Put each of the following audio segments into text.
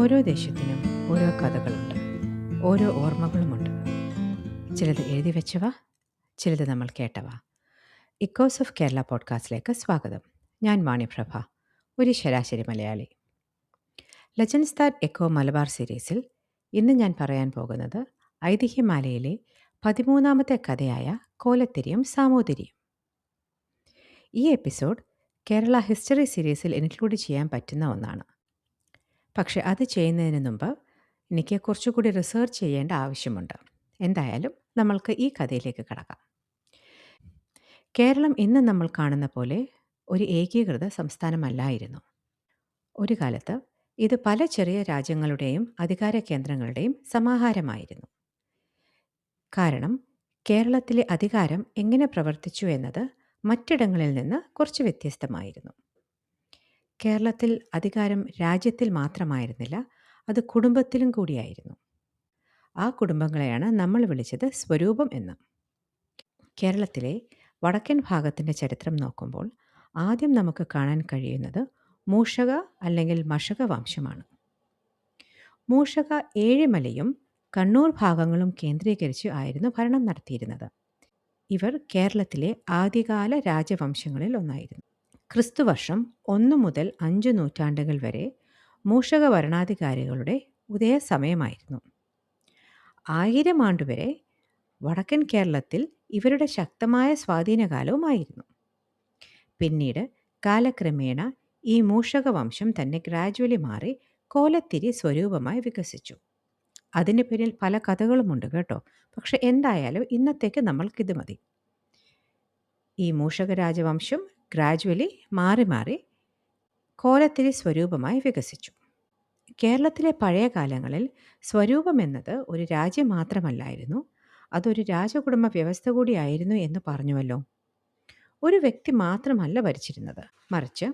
ഓരോ ദേശത്തിനും ഓരോ കഥകളുണ്ട്, ഓരോ ഓർമ്മകളുമുണ്ട്. ചിലത് എഴുതി വെച്ചവ, ചിലത് നമ്മൾ കേട്ടവ. ഇക്കോസ് ഓഫ് കേരള പോഡ്കാസ്റ്റിലേക്ക് സ്വാഗതം. ഞാൻ വാണിപ്രഭ, ഒരു ശരാശരി Malayali. Legends that echo Malabar സീരീസിൽ ഇന്ന് ഞാൻ പറയാൻ പോകുന്നത് ഐതിഹ്യമാലയിലെ 13ാമത്തെ കഥയായ കോലത്തിരിയും സാമൂതിരിയും. ഈ എപ്പിസോഡ് കേരള ഹിസ്റ്ററി സീരീസിൽ ഇൻക്ലൂഡ് ചെയ്യാൻ പറ്റുന്ന ഒന്നാണ്. പക്ഷെ അത് ചെയ്യുന്നതിന് മുമ്പ് എനിക്ക് കുറച്ചുകൂടി റിസർച്ച് ചെയ്യേണ്ട ആവശ്യമുണ്ട്. എന്തായാലും നമ്മൾക്ക് ഈ കഥയിലേക്ക് കടക്കാം. കേരളം ഇന്ന് നമ്മൾ കാണുന്ന പോലെ ഒരു ഏകീകൃത സംസ്ഥാനമല്ലായിരുന്നു. ഒരു കാലത്ത് ഇത് പല ചെറിയ രാജ്യങ്ങളുടെയും അധികാര കേന്ദ്രങ്ങളുടെയും സമാഹാരമായിരുന്നു. കാരണം കേരളത്തിലെ അധികാരം എങ്ങനെ പ്രവർത്തിച്ചു എന്നത് മറ്റിടങ്ങളിൽ നിന്ന് കുറച്ച് വ്യത്യസ്തമായിരുന്നു. കേരളത്തിൽ അധികാരം രാജ്യത്തിൽ മാത്രമായിരുന്നില്ല, അത് കുടുംബത്തിലും കൂടിയായിരുന്നു. ആ കുടുംബങ്ങളെയാണ് നമ്മൾ വിളിച്ചത് സ്വരൂപം എന്ന്. കേരളത്തിലെ വടക്കൻ ഭാഗത്തിൻ്റെ ചരിത്രം നോക്കുമ്പോൾ ആദ്യം നമുക്ക് കാണാൻ കഴിയുന്നത് മൂഷക അല്ലെങ്കിൽ മഷക വംശമാണ്. മൂഷക ഏഴിമലയും കണ്ണൂർ ഭാഗങ്ങളും കേന്ദ്രീകരിച്ച് ആയിരുന്നു ഭരണം നടത്തിയിരുന്നത്. ഇവർ കേരളത്തിലെ ആദ്യകാല രാജവംശങ്ങളിൽ ഒന്നായിരുന്നു. ക്രിസ്തുവർഷം 1 മുതൽ 5 നൂറ്റാണ്ടുകൾ വരെ മൂഷക ഭരണാധികാരികളുടെ ഉദയസമയമായിരുന്നു. 1000 ആണ്ടുവരെ വടക്കൻ കേരളത്തിൽ ഇവരുടെ ശക്തമായ സ്വാധീനകാലവുമായിരുന്നു. പിന്നീട് കാലക്രമേണ ഈ മൂഷക വംശം തന്നെ ഗ്രാജുവലി മാറി കോലത്തിരി സ്വരൂപമായി വികസിച്ചു. അതിന് പിന്നിൽ പല കഥകളുമുണ്ട് കേട്ടോ. പക്ഷെ എന്തായാലും ഇന്നത്തേക്ക് നമ്മൾക്കിത് മതി. ഈ മൂഷക രാജവംശം ഗ്രാജുവലി മാറി മാറി കോലത്തിരി സ്വരൂപമായി വികസിച്ചു. കേരളത്തിലെ പഴയ കാലങ്ങളിൽ സ്വരൂപം എന്നത് ഒരു രാജ്യം മാത്രമല്ലായിരുന്നു, അതൊരു രാജകുടുംബ വ്യവസ്ഥ കൂടിയായിരുന്നു എന്ന് പറഞ്ഞുവല്ലോ. ഒരു വ്യക്തി മാത്രമല്ല ഭരിച്ചിരുന്നത്, മറിച്ച്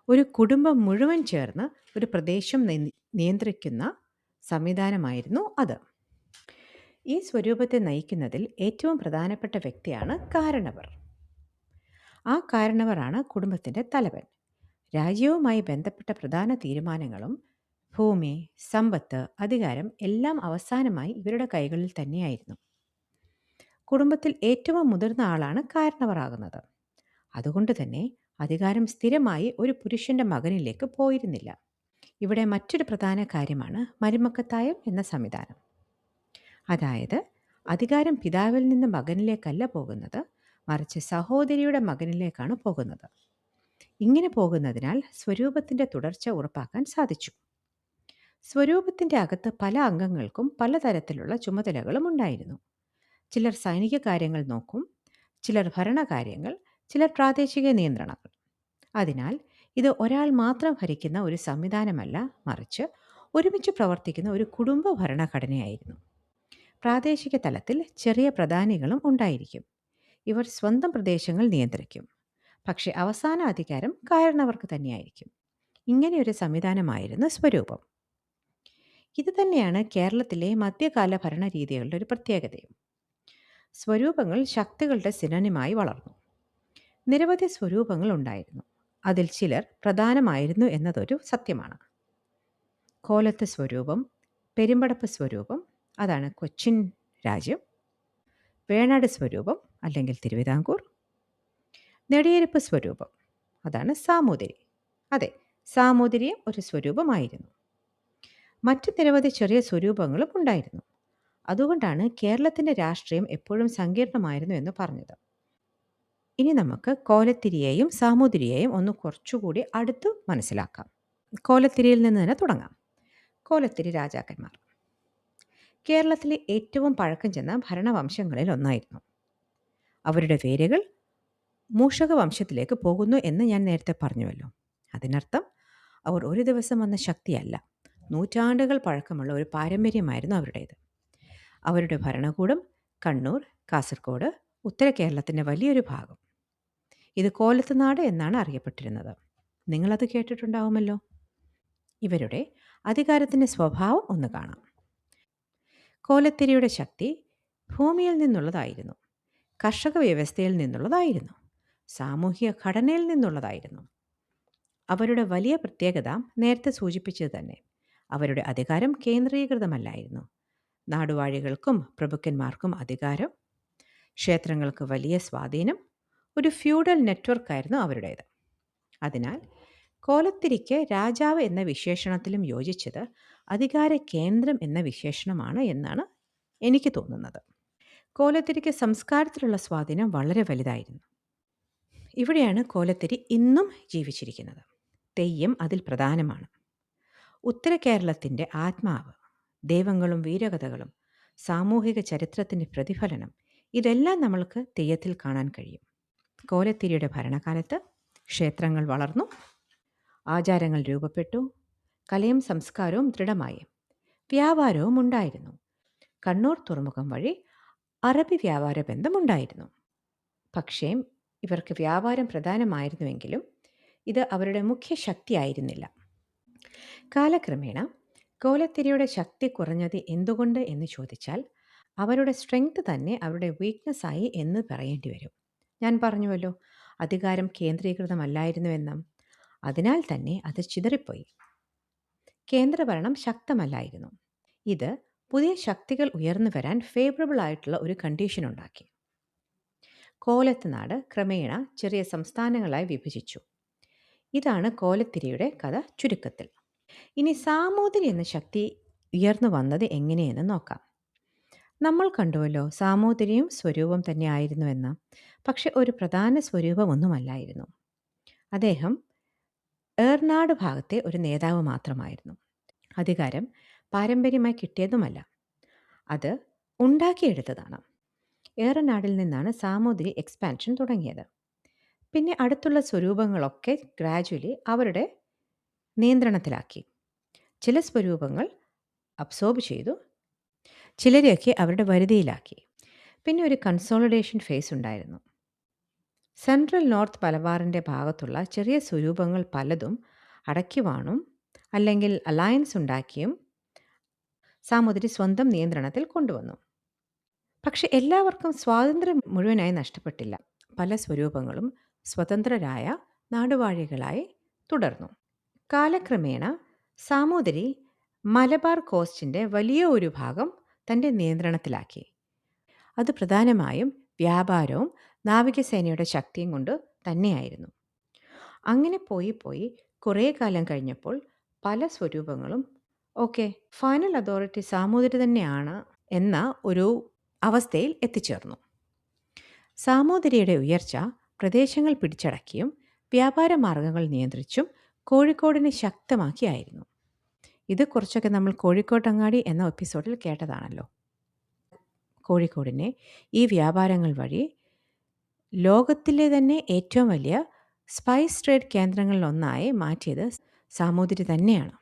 ഒരു കുടുംബം മുഴുവൻ ചേർന്ന് ഒരു പ്രദേശം നിയന്ത്രിക്കുന്ന സംവിധാനമായിരുന്നു അത്. ഈ സ്വരൂപത്തെ നയിക്കുന്നതിൽ ഏറ്റവും പ്രധാനപ്പെട്ട വ്യക്തിയാണ് കാരണവർ. ആ കാരണവറാണ് കുടുംബത്തിൻ്റെ തലവൻ. രാജ്യവുമായി ബന്ധപ്പെട്ട പ്രധാന തീരുമാനങ്ങളും ഭൂമി, സമ്പത്ത്, അധികാരം എല്ലാം അവസാനമായി ഇവരുടെ കൈകളിൽ തന്നെയായിരുന്നു. കുടുംബത്തിൽ ഏറ്റവും മുതിർന്ന ആളാണ് കാരണവറാകുന്നത്. അതുകൊണ്ട് തന്നെ അധികാരം സ്ഥിരമായി ഒരു പുരുഷന്റെ മകനിലേക്ക് പോയിരുന്നില്ല. ഇവിടെ മറ്റൊരു പ്രധാന കാര്യമാണ് മരുമക്കത്തായം എന്ന സംവിധാനം. അതായത് അധികാരം പിതാവിൽ നിന്ന് മകനിലേക്കല്ല പോകുന്നത്, മറിച്ച് സഹോദരിയുടെ മകനിലേക്കാണ് പോകുന്നത്. ഇങ്ങനെ പോകുന്നതിനാൽ സ്വരൂപത്തിൻ്റെ തുടർച്ച ഉറപ്പാക്കാൻ സാധിച്ചു. സ്വരൂപത്തിൻ്റെ അകത്ത് പല അംഗങ്ങൾക്കും പലതരത്തിലുള്ള ചുമതലകളും ഉണ്ടായിരുന്നു. ചിലർ സൈനിക കാര്യങ്ങൾ നോക്കും, ചിലർ ഭരണകാര്യങ്ങൾ, ചിലർ പ്രാദേശിക നിയന്ത്രണങ്ങൾ. അതിനാൽ ഇത് ഒരാൾ മാത്രം ഭരിക്കുന്ന ഒരു സംവിധാനമല്ല, മറിച്ച് ഒരുമിച്ച് പ്രവർത്തിക്കുന്ന ഒരു കുടുംബ ഭരണഘടനയായിരുന്നു. പ്രാദേശിക തലത്തിൽ ചെറിയ പ്രധാനികളും ഉണ്ടായിരിക്കും. ഇവർ സ്വന്തം പ്രദേശങ്ങൾ നിയന്ത്രിക്കും. പക്ഷേ അവസാന അധികാരം കാരണവർക്ക് തന്നെയായിരിക്കും. ഇങ്ങനെയൊരു സംവിധാനമായിരുന്നു സ്വരൂപം. ഇത് തന്നെയാണ് കേരളത്തിലെ മധ്യകാല ഭരണരീതികളുടെ ഒരു പ്രത്യേകതയും. സ്വരൂപങ്ങൾ ശക്തികളുടെ സിനോണിമായി വളർന്നു. നിരവധി സ്വരൂപങ്ങൾ ഉണ്ടായിരുന്നു. അതിൽ ചിലർ പ്രധാനമായിരുന്നു എന്നതൊരു സത്യമാണ്. കോലത്ത് സ്വരൂപം, പെരുമ്പടപ്പ് സ്വരൂപം, അതാണ് കൊച്ചിൻ രാജ്യം. വേണാട് സ്വരൂപം അല്ലെങ്കിൽ തിരുവിതാംകൂർ. നെടിയിരുപ്പ് സ്വരൂപം, അതാണ് സാമൂതിരി. അതെ, സാമൂതിരിയും ഒരു സ്വരൂപമായിരുന്നു. മറ്റു നിരവധി ചെറിയ സ്വരൂപങ്ങളും ഉണ്ടായിരുന്നു. അതുകൊണ്ടാണ് കേരളത്തിൻ്റെ രാഷ്ട്രീയം എപ്പോഴും സങ്കീർണമായിരുന്നു എന്ന് പറഞ്ഞത്. ഇനി നമുക്ക് കോലത്തിരിയെയും സാമൂതിരിയെയും ഒന്ന് കുറച്ചുകൂടി അടുത്ത് മനസ്സിലാക്കാം. കോലത്തിരിയിൽ നിന്ന് തന്നെ തുടങ്ങാം. കോലത്തിരി രാജാക്കന്മാർ കേരളത്തിലെ ഏറ്റവും പഴക്കം ചെന്ന ഭരണവംശങ്ങളിൽ ഒന്നായിരുന്നു. അവരുടെ വേരുകൾ മൂഷക വംശത്തിലേക്ക് പോകുന്നു എന്ന് ഞാൻ നേരത്തെ പറഞ്ഞുവല്ലോ. അതിനർത്ഥം അവർ ഒരു ദിവസം വന്ന ശക്തിയല്ല, നൂറ്റാണ്ടുകൾ പഴക്കമുള്ള ഒരു പാരമ്പര്യമായിരുന്നു അവരുടേത്. അവരുടെ ഭരണകൂടം കണ്ണൂർ, കാസർഗോഡ്, ഉത്തര കേരളത്തിൻ്റെ വലിയൊരു ഭാഗം. ഇത് കോലത്തുനാട് എന്നാണ് അറിയപ്പെട്ടിരുന്നത്. നിങ്ങളത് കേട്ടിട്ടുണ്ടാവുമല്ലോ. ഇവരുടെ അധികാരത്തിൻ്റെ സ്വഭാവം ഒന്ന് കാണാം. കോലത്തിരിയുടെ ശക്തി ഭൂമിയിൽ നിന്നുള്ളതായിരുന്നു, കർഷക വ്യവസ്ഥയിൽ നിന്നുള്ളതായിരുന്നു, സാമൂഹിക ഘടനയിൽ നിന്നുള്ളതായിരുന്നു. അവരുടെ വലിയ പ്രത്യേകത നേരത്തെ സൂചിപ്പിച്ചത് തന്നെ, അവരുടെ അധികാരം കേന്ദ്രീകൃതമല്ലായിരുന്നു. നാടുവാഴികൾക്കും പ്രഭുക്കന്മാർക്കും അധികാരം, ക്ഷേത്രങ്ങൾക്ക് വലിയ സ്വാധീനം, ഒരു ഫ്യൂഡൽ നെറ്റ്വർക്കായിരുന്നു അവരുടേത്. അതിനാൽ കോലത്തിരിക്ക് രാജാവ് എന്ന വിശേഷണത്തിലും യോജിച്ചത് അധികാര കേന്ദ്രം എന്ന വിശേഷണമാണ് എന്നാണ് എനിക്ക് തോന്നുന്നത്. കോലത്തിരിക്ക് സംസ്കാരത്തിലുള്ള സ്വാധീനം വളരെ വലുതായിരുന്നു. ഇവിടെയാണ് കോലത്തിരി ഇന്നും ജീവിച്ചിരിക്കുന്നത്. തെയ്യം അതിൽ പ്രധാനമാണ്. ഉത്തര കേരളത്തിൻ്റെ ആത്മാവ്, ദൈവങ്ങളും വീരകഥകളും സാമൂഹിക ചരിത്രത്തിൻ്റെ പ്രതിഫലനം, ഇതെല്ലാം നമ്മൾക്ക് തെയ്യത്തിൽ കാണാൻ കഴിയും. കോലത്തിരിയുടെ ഭരണകാലത്ത് ക്ഷേത്രങ്ങൾ വളർന്നു, ആചാരങ്ങൾ രൂപപ്പെട്ടു, കലയും സംസ്കാരവും ദൃഢമായി, വ്യാപാരവും ഉണ്ടായിരുന്നു. കണ്ണൂർ തുറമുഖം വഴി അറബി വ്യാപാര ബന്ധമുണ്ടായിരുന്നു. പക്ഷേ ഇവർക്ക് വ്യാപാരം പ്രധാനമായിരുന്നുവെങ്കിലും ഇത് അവരുടെ മുഖ്യ ശക്തിയായിരുന്നില്ല. കാലക്രമേണ കോലത്തിരിയുടെ ശക്തി കുറഞ്ഞത് എന്തുകൊണ്ട് എന്ന് ചോദിച്ചാൽ അവരുടെ സ്ട്രെങ്ത് തന്നെ അവരുടെ വീക്ക്നെസ് ആയി എന്ന് പറയേണ്ടി വരും. ഞാൻ പറഞ്ഞുവല്ലോ, അധികാരം കേന്ദ്രീകൃതമല്ലായിരുന്നുവെന്നും. അതിനാൽ തന്നെ അത് ചിതറിപ്പോയി. കേന്ദ്രഭരണം ശക്തമല്ലായിരുന്നു. ഇത് പുതിയ ശക്തികൾ ഉയർന്നു വരാൻ ഫേവറബിൾ ആയിട്ടുള്ള ഒരു കണ്ടീഷൻ ഉണ്ടാക്കി. കോലത്ത് നാട് ക്രമേണ ചെറിയ സംസ്ഥാനങ്ങളായി വിഭജിച്ചു. ഇതാണ് കോലത്തിരിയുടെ കഥ ചുരുക്കത്തിൽ. ഇനി സാമൂതിരി എന്ന ശക്തി ഉയർന്നു വന്നത് എങ്ങനെയെന്ന് നോക്കാം. നമ്മൾ കണ്ടുവല്ലോ, സാമൂതിരിയും സ്വരൂപം തന്നെ ആയിരുന്നുവെന്ന്. പക്ഷെ ഒരു പ്രധാന സ്വരൂപമൊന്നുമല്ലായിരുന്നു. അദ്ദേഹം ഏർനാട് ഭാഗത്തെ ഒരു നേതാവ് മാത്രമായിരുന്നു. അധികാരം പാരമ്പര്യമായി കിട്ടിയതുമല്ല, അത് ഉണ്ടാക്കിയെടുത്തതാണ്. ഏറനാടിൽ നിന്നാണ് സാമൂതിരി എക്സ്പാൻഷൻ തുടങ്ങിയത്. പിന്നെ അടുത്തുള്ള സ്വരൂപങ്ങളൊക്കെ ഗ്രാജുവലി അവരുടെ നിയന്ത്രണത്തിലാക്കി. ചില സ്വരൂപങ്ങൾ അബ്സോർബ് ചെയ്തു, ചിലരെയൊക്കെ അവരുടെ വരുതിയിലാക്കി. പിന്നെ ഒരു കൺസോളിഡേഷൻ ഫേസ് ഉണ്ടായിരുന്നു. സെൻട്രൽ നോർത്ത് മലബാറിൻ്റെ ഭാഗത്തുള്ള ചെറിയ സ്വരൂപങ്ങൾ പലതും അടയ്ക്കുവാനും അല്ലെങ്കിൽ അലയൻസ് ഉണ്ടാക്കിയും സാമൂതിരി സ്വന്തം നിയന്ത്രണത്തിൽ കൊണ്ടുവന്നു. പക്ഷെ എല്ലാവർക്കും സ്വാതന്ത്ര്യം മുഴുവനായി നഷ്ടപ്പെട്ടില്ല. പല സ്വരൂപങ്ങളും സ്വതന്ത്രരായ നാടുവാഴികളായി തുടർന്നു. കാലക്രമേണ സാമൂതിരി മലബാർ കോസ്റ്റിൻ്റെ വലിയ ഒരു ഭാഗം തൻ്റെ നിയന്ത്രണത്തിലാക്കി. അത് പ്രധാനമായും വ്യാപാരവും നാവികസേനയുടെ ശക്തിയും കൊണ്ട് തന്നെയായിരുന്നു. അങ്ങനെ പോയി കുറേ കാലം കഴിഞ്ഞപ്പോൾ പല സ്വരൂപങ്ങളും ഓക്കെ, ഫൈനൽ അതോറിറ്റി സാമൂതിരി തന്നെയാണ് എന്ന ഒരു അവസ്ഥയിൽ എത്തിച്ചേർന്നു. സാമൂതിരിയുടെ ഉയർച്ച പ്രദേശങ്ങൾ പിടിച്ചടക്കിയും വ്യാപാര മാർഗങ്ങൾ നിയന്ത്രിച്ചും കോഴിക്കോടിനെ ശക്തമാക്കിയായിരുന്നു. ഇത് കുറച്ചൊക്കെ നമ്മൾ കോഴിക്കോട്ടങ്ങാടി എന്ന എപ്പിസോഡിൽ കേട്ടതാണല്ലോ. കോഴിക്കോടിനെ ഈ വ്യാപാരങ്ങൾ വഴി ലോകത്തിലെ തന്നെ ഏറ്റവും വലിയ സ്പൈസ് ട്രേഡ് കേന്ദ്രങ്ങളിലൊന്നായി മാറ്റിയത് സാമൂതിരി തന്നെയാണ്.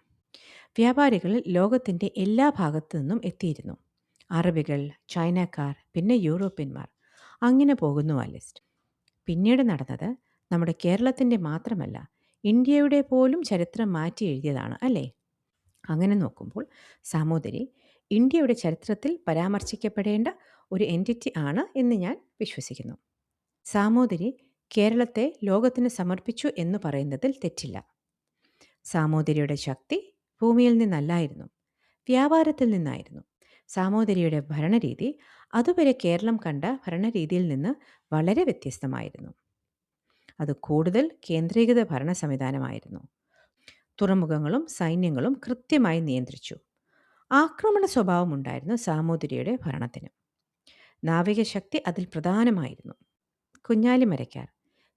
വ്യാപാരികൾ ലോകത്തിൻ്റെ എല്ലാ ഭാഗത്തു നിന്നും എത്തിയിരുന്നു. അറബികൾ, ചൈനക്കാർ, പിന്നെ യൂറോപ്യന്മാർ, അങ്ങനെ പോകുന്നു ആ ലിസ്റ്റ്. പിന്നീട് നടന്നത് നമ്മുടെ കേരളത്തിൻ്റെ മാത്രമല്ല, ഇന്ത്യയുടെ പോലും ചരിത്രം മാറ്റി എഴുതിയതാണ് അല്ലേ? അങ്ങനെ നോക്കുമ്പോൾ സാമൂതിരി ഇന്ത്യയുടെ ചരിത്രത്തിൽ പരാമർശിക്കപ്പെടേണ്ട ഒരു എൻറ്റിറ്റി ആണ് എന്ന് ഞാൻ വിശ്വസിക്കുന്നു. സാമൂതിരി കേരളത്തെ ലോകത്തിന് സമർപ്പിച്ചു എന്ന് പറയുന്നതിൽ തെറ്റില്ല. സാമൂതിരിയുടെ ശക്തി ഭൂമിയിൽ നിന്നല്ലായിരുന്നു, വ്യാപാരത്തിൽ നിന്നായിരുന്നു. സാമൂതിരിയുടെ ഭരണരീതി അതുവരെ കേരളം കണ്ട ഭരണരീതിയിൽ നിന്ന് വളരെ വ്യത്യസ്തമായിരുന്നു. അത് കൂടുതൽ കേന്ദ്രീകൃത ഭരണ സംവിധാനമായിരുന്നു. തുറമുഖങ്ങളും സൈന്യങ്ങളും കൃത്യമായി നിയന്ത്രിച്ചു. ആക്രമണ സ്വഭാവമുണ്ടായിരുന്നു സാമൂതിരിയുടെ ഭരണത്തിന്. നാവികശക്തി അതിൽ പ്രധാനമായിരുന്നു. കുഞ്ഞാലിമരയ്ക്കാർ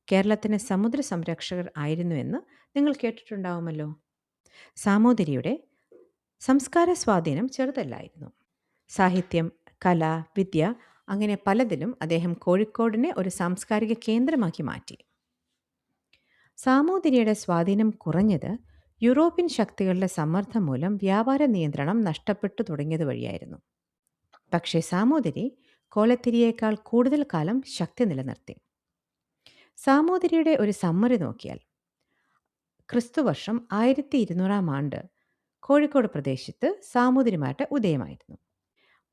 കേരളത്തിന് സമുദ്ര സംരക്ഷകർ ആയിരുന്നുവെന്ന് നിങ്ങൾ കേട്ടിട്ടുണ്ടാവുമല്ലോ. സാമൂതിരിയുടെ സംസ്കാര സ്വാധീനം ചെറുതല്ലായിരുന്നു. സാഹിത്യം, കല, വിദ്യ അങ്ങനെ പലതിലും അദ്ദേഹം കോഴിക്കോടിനെ ഒരു സാംസ്കാരിക കേന്ദ്രമാക്കി മാറ്റി. സാമൂതിരിയുടെ സ്വാധീനം കുറഞ്ഞത് യൂറോപ്യൻ ശക്തികളുടെ സമ്മർദ്ദം മൂലം വ്യാപാര നിയന്ത്രണം നഷ്ടപ്പെട്ടു തുടങ്ങിയത് വഴിയായിരുന്നു. പക്ഷേ സാമൂതിരി കോലത്തിരിയേക്കാൾ കൂടുതൽ കാലം ശക്തി നിലനിർത്തി. സാമൂതിരിയുടെ ഒരു സമ്മറി നോക്കിയാൽ ക്രിസ്തുവർഷം 1200 ആണ്ട് കോഴിക്കോട് പ്രദേശത്ത് സാമൂതിരിമാരുടെ ഉദയമായിരുന്നു.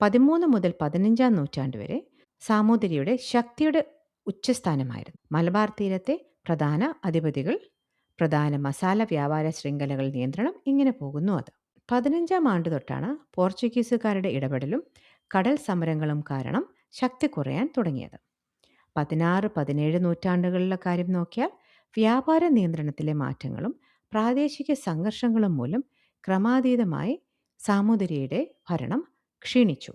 13 മുതൽ 15 നൂറ്റാണ്ട് വരെ സാമൂതിരിയുടെ ശക്തിയുടെ ഉച്ചസ്ഥാനമായിരുന്നു. മലബാർ തീരത്തെ പ്രധാന അധിപതികൾ, പ്രധാന മസാല വ്യാപാര ശൃംഖലകൾ നിയന്ത്രണം, ഇങ്ങനെ പോകുന്നു അത്. 15-ാം ആണ്ട് തൊട്ടാണ് പോർച്ചുഗീസുകാരുടെ ഇടപെടലും കടൽ സമരങ്ങളും കാരണം ശക്തി കുറയാൻ തുടങ്ങിയത്. 16-17 നൂറ്റാണ്ടുകളിലെ കാര്യം നോക്കിയാൽ വ്യാപാര നിയന്ത്രണത്തിലെ മാറ്റങ്ങളും പ്രാദേശിക സംഘർഷങ്ങളും മൂലം ക്രമാതീതമായി സാമൂതിരിയുടെ ഭരണം ക്ഷീണിച്ചു.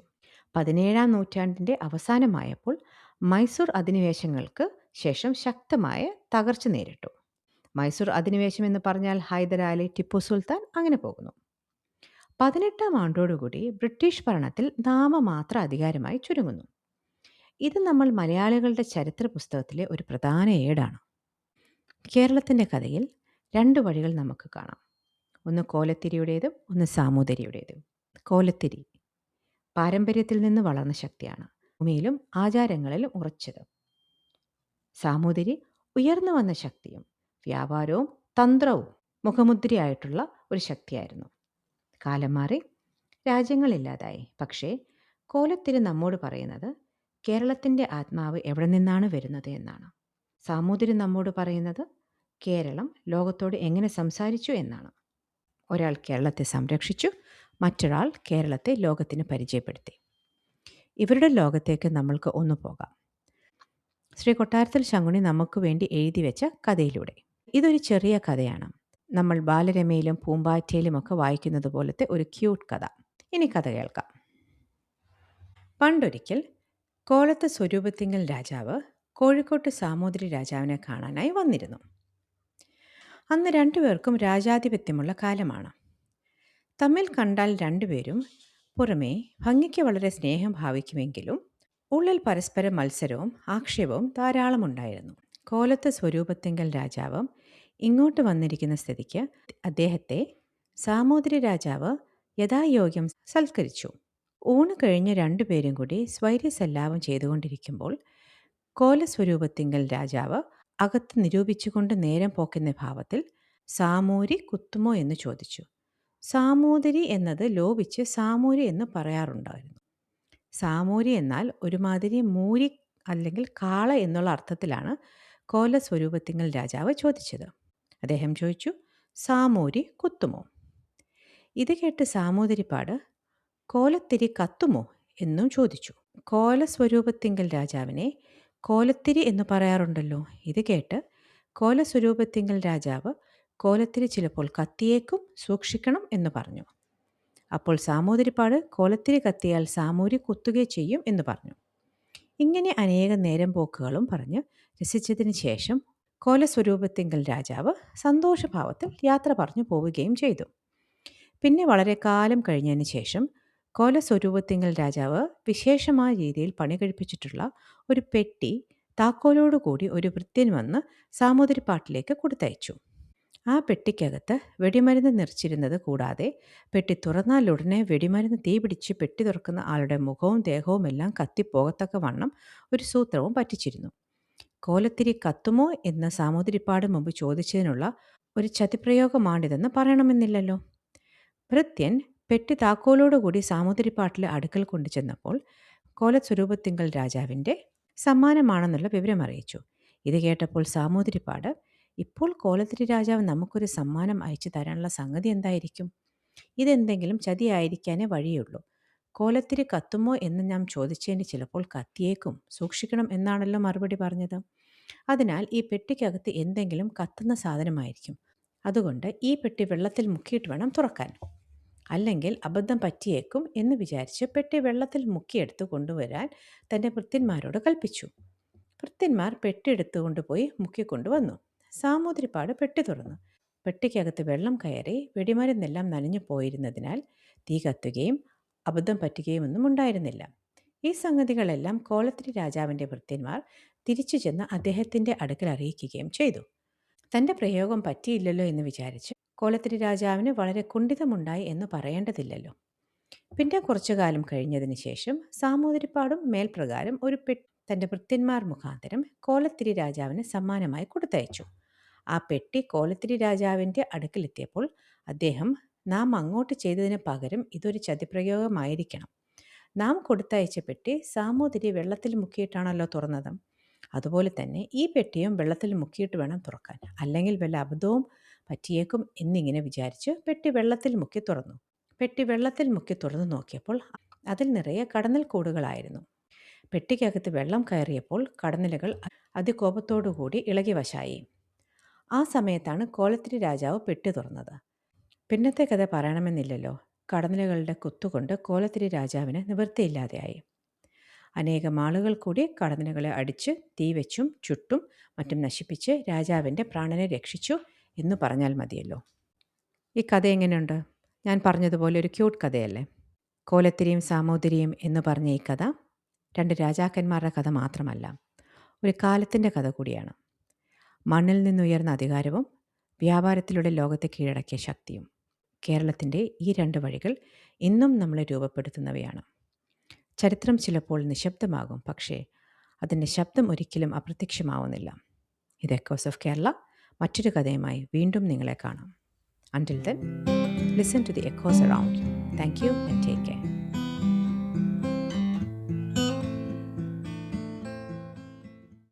17-ാം നൂറ്റാണ്ടിൻ്റെ അവസാനമായപ്പോൾ മൈസൂർ അധിനിവേശങ്ങൾക്ക് ശേഷം ശക്തമായ തകർച്ച നേരിട്ടു. മൈസൂർ അധിനിവേശം എന്ന് പറഞ്ഞാൽ ഹൈദരാലി, ടിപ്പു സുൽത്താൻ അങ്ങനെ പോകുന്നു. 18-ാം ആണ്ടോടുകൂടി ബ്രിട്ടീഷ് ഭരണത്തിൽ നാമമാത്ര അധികാരമായി ചുരുങ്ങുന്നു. ഇത് നമ്മൾ മലയാളികളുടെ ചരിത്ര പുസ്തകത്തിലെ ഒരു പ്രധാന ഏടാണ്. കേരളത്തിൻ്റെ കഥയിൽ 2 വഴികൾ നമുക്ക് കാണാം. ഒന്ന് കോലത്തിരിയുടേതും ഒന്ന് സാമൂതിരിയുടേതും. കോലത്തിരി പാരമ്പര്യത്തിൽ നിന്ന് വളർന്ന ശക്തിയാണ്, ഭൂമിയിലും ആചാരങ്ങളിലും ഉറച്ചത്. സാമൂതിരി ഉയർന്നു വന്ന ശക്തിയും വ്യാപാരവും തന്ത്രവും മുഖമുദ്രയായിട്ടുള്ള ഒരു ശക്തിയായിരുന്നു. കാലം മാറി, രാജ്യങ്ങളില്ലാതായി. പക്ഷേ കോലത്തിരി നമ്മോട് പറയുന്നത് കേരളത്തിൻ്റെ ആത്മാവ് എവിടെ നിന്നാണ് വരുന്നത് എന്നാണ്. സാമൂതിരി നമ്മോട് പറയുന്നത് കേരളം ലോകത്തോട് എങ്ങനെ സംസാരിച്ചു എന്നാണ്. ഒരാൾ കേരളത്തെ സംരക്ഷിച്ചു, മറ്റൊരാൾ കേരളത്തെ ലോകത്തിന് പരിചയപ്പെടുത്തി. ഇവരുടെ ലോകത്തേക്ക് നമ്മൾക്ക് ഒന്ന് പോകാം. ശ്രീ കൊട്ടാരത്തിൽ ശങ്കുണ്ണി നമുക്ക് വേണ്ടി എഴുതി വെച്ച കഥയിലൂടെ. ഇതൊരു ചെറിയ കഥയാണ്. നമ്മൾ ബാലരമയിലും പൂമ്പാറ്റയിലുമൊക്കെ വായിക്കുന്നത് പോലത്തെ ഒരു ക്യൂട്ട് കഥ. ഇനി കഥ കേൾക്കാം. പണ്ടൊരിക്കൽ കോലത്ത് സ്വരൂപത്തിങ്കൽ രാജാവ് കോഴിക്കോട്ട് സാമൂതിരി രാജാവിനെ കാണാനായി വന്നിരുന്നു. അന്ന് 2 പേർക്കും രാജാധിപത്യമുള്ള കാലമാണ്. തമ്മിൽ കണ്ടാൽ 2 പേരും പുറമേ ഭംഗിക്ക് വളരെ സ്നേഹം ഭാവിക്കുമെങ്കിലും ഉള്ളിൽ പരസ്പര മത്സരവും ആക്ഷേപവും ധാരാളമുണ്ടായിരുന്നു. കോലത്ത് സ്വരൂപത്തിങ്കൽ രാജാവ് ഇങ്ങോട്ട് വന്നിരിക്കുന്ന സ്ഥിതിക്ക് അദ്ദേഹത്തെ സാമൂതിരി രാജാവ് യഥായോഗ്യം സൽക്കരിച്ചു. ഊണ് കഴിഞ്ഞ് 2 പേരും കൂടി സ്വൈര്യസല്ലാപം ചെയ്തുകൊണ്ടിരിക്കുമ്പോൾ കോലസ്വരൂപത്തിങ്കൽ രാജാവ് അകത്ത് നിരൂപിച്ചുകൊണ്ട് നേരം പോക്കുന്ന ഭാവത്തിൽ സാമൂരി കുത്തുമോ എന്ന് ചോദിച്ചു. സാമൂതിരി എന്നത് ലോപിച്ച് സാമൂരി എന്ന് പറയാറുണ്ടായിരുന്നു. സാമൂരി എന്നാൽ ഒരുമാതിരി മൂരി അല്ലെങ്കിൽ കാള എന്നുള്ള അർത്ഥത്തിലാണ് കോലസ്വരൂപത്തിങ്കൽ രാജാവ് ചോദിച്ചത്. അദ്ദേഹം ചോദിച്ചു, സാമൂരി കുത്തുമോ? ഇത് കേട്ട് സാമൂതിരിപ്പാട് കോലത്തിരി കത്തുമോ എന്നും ചോദിച്ചു. കോലസ്വരൂപത്തിങ്കൽ രാജാവിനെ കോലത്തിരി എന്ന് പറയാറുണ്ടല്ലോ. ഇത് കേട്ട് കോലസ്വരൂപത്തിങ്കൽ രാജാവ് കോലത്തിരി ചിലപ്പോൾ കത്തിയേക്കും, സൂക്ഷിക്കണം എന്ന് പറഞ്ഞു. അപ്പോൾ സാമൂതിരിപ്പാട് കോലത്തിരി കത്തിയാൽ സാമൂരി കുത്തുക ചെയ്യും എന്ന് പറഞ്ഞു. ഇങ്ങനെ അനേകം നേരം പോക്കുകളും പറഞ്ഞ് രസിച്ചതിന് ശേഷം കോലസ്വരൂപത്തിങ്കൽ രാജാവ് സന്തോഷഭാവത്തിൽ യാത്ര പറഞ്ഞു പോവുകയും ചെയ്തു. പിന്നെ വളരെ കാലം കഴിഞ്ഞതിന് ശേഷം കോലസ്വരൂപത്തിങ്കൽ രാജാവ് വിശേഷമായ രീതിയിൽ പണി കഴിപ്പിച്ചിട്ടുള്ള ഒരു പെട്ടി താക്കോലോടുകൂടി ഒരു ഭൃത്യൻ വന്ന് സാമൂതിരിപ്പാട്ടിലേക്ക് കൊടുത്തയച്ചു. ആ പെട്ടിക്കകത്ത് വെടിമരുന്ന് നിറച്ചിരുന്നത് കൂടാതെ പെട്ടി തുറന്നാലുടനെ വെടിമരുന്ന് തീപിടിച്ച് പെട്ടി തുറക്കുന്ന ആളുടെ മുഖവും ദേഹവും എല്ലാം കത്തിപ്പോകത്തക്ക വണ്ണം ഒരു സൂത്രവും പറ്റിച്ചിരുന്നു. കോലത്തിരി കത്തുമോ എന്ന് സാമൂതിരിപ്പാട് മുമ്പ് ചോദിച്ചതിനുള്ള ഒരു ചതിപ്രയോഗമാണിതെന്ന് പറയണമെന്നില്ലല്ലോ. ഭൃത്യൻ പെട്ടി താക്കോലോടുകൂടി സാമൂതിരിപ്പാട്ടിലെ അടുക്കൽ കൊണ്ടു ചെന്നപ്പോൾ കോലസ്വരൂപത്തിങ്കൽ രാജാവിൻ്റെ സമ്മാനമാണെന്നുള്ള വിവരം അറിയിച്ചു. ഇത് കേട്ടപ്പോൾ സാമൂതിരിപ്പാട്, ഇപ്പോൾ കോലത്തിരി രാജാവ് നമുക്കൊരു സമ്മാനം അയച്ചു തരാനുള്ള സംഗതി എന്തായിരിക്കും? ഇതെന്തെങ്കിലും ചതിയായിരിക്കാനേ വഴിയുള്ളൂ. കോലത്തിരി കത്തുമോ എന്ന് ഞാൻ ചോദിച്ചതിന് ചിലപ്പോൾ കത്തിയേക്കും, സൂക്ഷിക്കണം എന്നാണല്ലോ മറുപടി പറഞ്ഞത്. അതിനാൽ ഈ പെട്ടിക്കകത്ത് എന്തെങ്കിലും കത്തുന്ന സാധനമായിരിക്കും. അതുകൊണ്ട് ഈ പെട്ടി വെള്ളത്തിൽ മുക്കിയിട്ട് വേണം തുറക്കാൻ. അല്ലെങ്കിൽ അബദ്ധം പറ്റിയേക്കും എന്ന് വിചാരിച്ച് പെട്ടി വെള്ളത്തിൽ മുക്കിയെടുത്ത് കൊണ്ടുവരാൻ തൻ്റെ ഭൃത്യന്മാരോട് കൽപ്പിച്ചു. ഭൃത്യന്മാർ പെട്ടി എടുത്തുകൊണ്ടുപോയി മുക്കിക്കൊണ്ടുവന്നു. സാമൂതിരിപ്പാട് പെട്ടി തുറന്നു. പെട്ടിക്കകത്ത് വെള്ളം കയറി വെടിമരുന്നെല്ലാം നനഞ്ഞു പോയിരുന്നതിനാൽ തീ കത്തുകയും അബദ്ധം പറ്റുകയും ഒന്നും ഉണ്ടായിരുന്നില്ല. ഈ സംഗതികളെല്ലാം കോലത്തിരി രാജാവിൻ്റെ ഭൃത്യന്മാർ തിരിച്ചു ചെന്ന് അദ്ദേഹത്തിൻ്റെ അടുക്കൽ അറിയിക്കുകയും ചെയ്തു. തൻ്റെ പ്രയോഗം പറ്റിയില്ലല്ലോ എന്ന് വിചാരിച്ച് കോലത്തിരി രാജാവിന് വളരെ കുണ്ഠിതമുണ്ടായി എന്ന് പറയേണ്ടതില്ലല്ലോ. പിന്നെ കുറച്ചു കാലം കഴിഞ്ഞതിന് ശേഷം സാമൂതിരിപ്പാടും മേൽപ്രകാരം ഒരു പെട്ടി തൻ്റെ ഭൃത്യന്മാർ മുഖാന്തരം കോലത്തിരി രാജാവിന് സമ്മാനമായി കൊടുത്തയച്ചു. ആ പെട്ടി കോലത്തിരി രാജാവിൻ്റെ അടുക്കലെത്തിയപ്പോൾ അദ്ദേഹം, നാം അങ്ങോട്ട് ചെയ്തതിന് പകരം ഇതൊരു ചതിപ്രയോഗമായിരിക്കണം. നാം കൊടുത്തയച്ച പെട്ടി സാമൂതിരി വെള്ളത്തിൽ മുക്കിയിട്ടാണല്ലോ തുറന്നത്. അതുപോലെ തന്നെ ഈ പെട്ടിയും വെള്ളത്തിൽ മുക്കിയിട്ട് വേണം തുറക്കാൻ, അല്ലെങ്കിൽ വല്ല അബദ്ധവും പറ്റിയേക്കും എന്നിങ്ങനെ വിചാരിച്ച് പെട്ടി വെള്ളത്തിൽ മുക്കി തുറന്നു. പെട്ടി വെള്ളത്തിൽ മുക്കി തുറന്നു നോക്കിയപ്പോൾ അതിൽ നിറയെ കടന്നൽ കൂടുകളായിരുന്നു. പെട്ടിക്കകത്ത് വെള്ളം കയറിയപ്പോൾ കടന്നലുകൾ അതികോപത്തോടുകൂടി ഇളകി വശായി. ആ സമയത്താണ് കോലത്തിരി രാജാവ് പെട്ടി തുറന്നത്. പിന്നത്തെ കഥ പറയണമെന്നില്ലല്ലോ. കടന്നലുകളുടെ കുത്തുകൊണ്ട് കോലത്തിരി രാജാവിന് നിവൃത്തിയില്ലാതെയായി. അനേകം ആളുകൾ കൂടി കടന്നലുകളെ അടിച്ച് തീവെച്ചും ചുട്ടും മറ്റും നശിപ്പിച്ച് രാജാവിൻ്റെ പ്രാണനെ രക്ഷിച്ചു എന്ന് പറഞ്ഞാൽ മതിയല്ലോ. ഈ കഥ എങ്ങനെയുണ്ട്? ഞാൻ പറഞ്ഞതുപോലെ ഒരു ക്യൂട്ട് കഥയല്ലേ? കോലത്തിരിയും സാമൂതിരിയും എന്ന് പറഞ്ഞ ഈ കഥ 2 രാജാക്കന്മാരുടെ കഥ മാത്രമല്ല, ഒരു കാലത്തിൻ്റെ കഥ കൂടിയാണ്. മണ്ണിൽ നിന്നുയർന്ന അധികാരവും വ്യാപാരത്തിലൂടെ ലോകത്തെ കീഴടക്കിയ ശക്തിയും. കേരളത്തിൻ്റെ ഈ 2 വഴികൾ ഇന്നും നമ്മളെ രൂപപ്പെടുത്തുന്നവയാണ്. ചരിത്രം ചിലപ്പോൾ നിശബ്ദമാകും, പക്ഷേ അതിൻ്റെ ശബ്ദം ഒരിക്കലും അപ്രത്യക്ഷമാവുന്നില്ല. ഇത് എക്കോസ് ഓഫ് കേരള. മറ്റൊരു കഥയുമായി വീണ്ടും നിങ്ങളെ കാണാം. Until then, listen to the echoes around you. Thank you and take care.